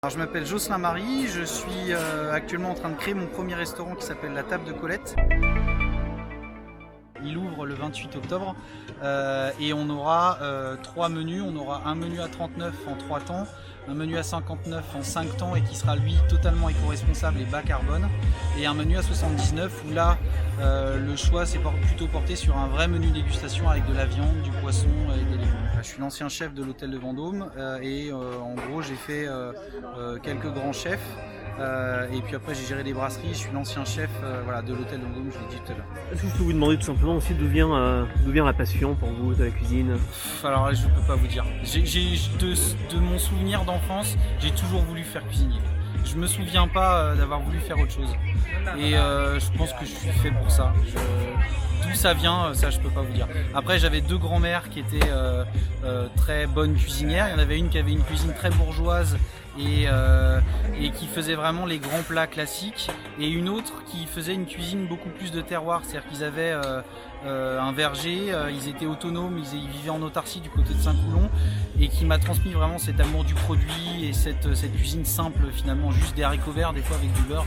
Alors, je m'appelle Jocelyn Marie, je suis actuellement en train de créer mon premier restaurant qui s'appelle La Table de Colette. Il ouvre le 28 octobre et on aura 3 menus. On aura un menu à 39 en 3 temps, un menu à 59 en 5 temps et qui sera lui totalement éco-responsable et bas carbone, et un menu à 79 où là le choix s'est plutôt porté sur un vrai menu dégustation avec de la viande, du poisson et des légumes. Je suis l'ancien chef de l'hôtel de Vendôme et en gros j'ai fait quelques grands chefs. Et puis après j'ai géré des brasseries, je suis l'ancien chef de l'hôtel de Vendôme, je l'ai dit tout à l'heure. Est-ce que je peux vous demander tout simplement aussi d'où vient la passion pour vous de la cuisine? Alors je peux pas vous dire. De mon souvenir d'enfance, j'ai toujours voulu faire cuisinier. Je me souviens pas d'avoir voulu faire autre chose. Et je pense que je suis fait pour ça. D'où ça vient, ça je peux pas vous dire. Après j'avais 2 grands-mères qui étaient très bonnes cuisinières. Il y en avait une qui avait une cuisine très bourgeoise et qui faisait vraiment les grands plats classiques, et une autre qui faisait une cuisine beaucoup plus de terroir, c'est-à-dire qu'ils avaient un verger, ils étaient autonomes, ils vivaient en autarcie du côté de Saint-Coulon, et qui m'a transmis vraiment cet amour du produit et cette cuisine simple finalement, juste des haricots verts, des fois avec du beurre,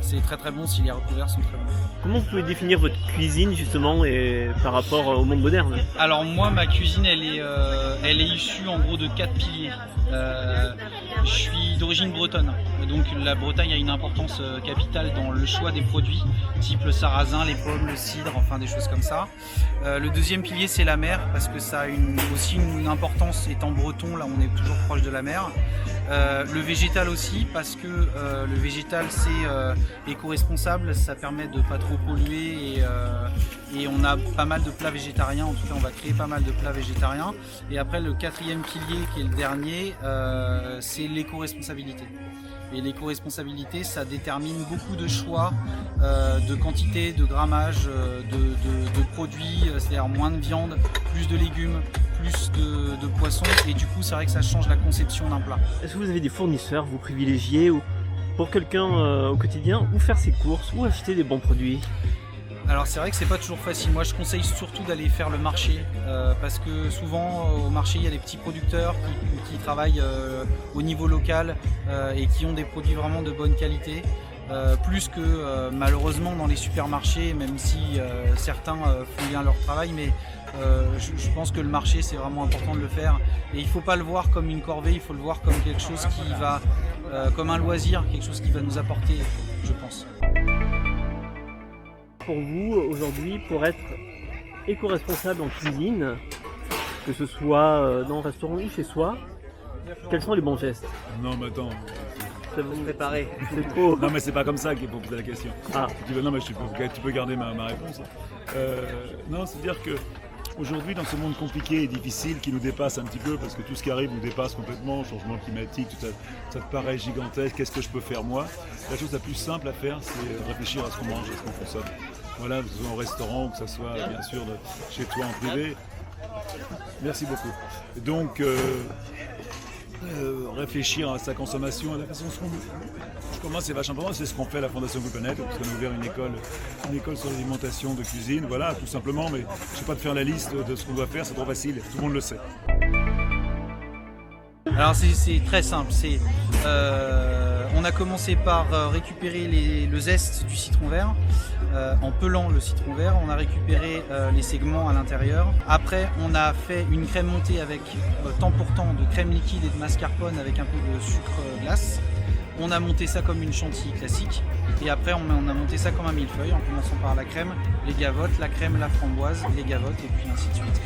c'est très très bon si les haricots verts sont très bons. Comment vous pouvez définir votre cuisine justement et par rapport au monde moderne? Alors moi ma cuisine elle est issue en gros de 4 piliers. Je suis d'origine bretonne, donc la Bretagne a une importance capitale dans le choix des produits, type le sarrasin, les pommes, le cidre, enfin des choses comme ça. Le deuxième pilier c'est la mer, parce que ça a aussi une importance, étant breton, là on est toujours proche de la mer. Le végétal aussi, parce que le végétal c'est éco-responsable, ça permet de pas trop polluer et on a pas mal de plats végétariens, en tout cas on va créer pas mal de plats végétariens. Et après le 4e pilier qui est le dernier, c'est l'éco-responsabilité. Et l'éco-responsabilité ça détermine beaucoup de choix de quantité, de grammage, de produits, c'est-à-dire moins de viande, plus de légumes, plus de poissons, et du coup c'est vrai que ça change la conception d'un plat. Est-ce que vous avez des fournisseurs vous privilégiez ou pour quelqu'un au quotidien, où faire ses courses, ou acheter des bons produits? Alors c'est vrai que c'est pas toujours facile. Moi je conseille surtout d'aller faire le marché parce que souvent au marché il y a des petits producteurs qui travaillent au niveau local et qui ont des produits vraiment de bonne qualité. Plus que malheureusement dans les supermarchés, même si certains font bien leur travail, mais je pense que le marché c'est vraiment important de le faire, et il ne faut pas le voir comme une corvée, il faut le voir comme quelque chose qui va, comme un loisir, quelque chose qui va nous apporter, je pense. Pour vous aujourd'hui, pour être éco-responsable en cuisine, que ce soit dans un restaurant ou chez soi, quels sont les bons gestes? Non mais attends, Vous préparez, c'est trop. non mais c'est pas comme ça qu'il faut poser la question. Ah. Non mais tu peux garder ma réponse. Non, c'est-à-dire que aujourd'hui dans ce monde compliqué et difficile qui nous dépasse un petit peu, parce que tout ce qui arrive nous dépasse complètement, changement climatique, tout ça, ça te paraît gigantesque, qu'est-ce que je peux faire moi? La chose la plus simple à faire, c'est réfléchir à ce qu'on mange, à ce qu'on consomme. Voilà, que ce soit au restaurant, que ce soit bien sûr chez toi en privé. Merci beaucoup. Donc réfléchir à sa consommation, à la façon dont je commence, c'est vachement important, c'est ce qu'on fait à la Fondation Couponnette, parce qu'on a ouvert une école sur l'alimentation de cuisine, voilà, tout simplement, mais je ne sais pas de faire la liste de ce qu'on doit faire, c'est trop facile, tout le monde le sait. Alors c'est très simple, on a commencé par récupérer le zeste du citron vert, en pelant le citron vert, on a récupéré les segments à l'intérieur. Après on a fait une crème montée avec temps pour temps de crème liquide et de mascarpone avec un peu de sucre glace. On a monté ça comme une chantilly classique, et après on a monté ça comme un millefeuille en commençant par la crème, les gavottes, la crème, la framboise, les gavottes, et puis ainsi de suite.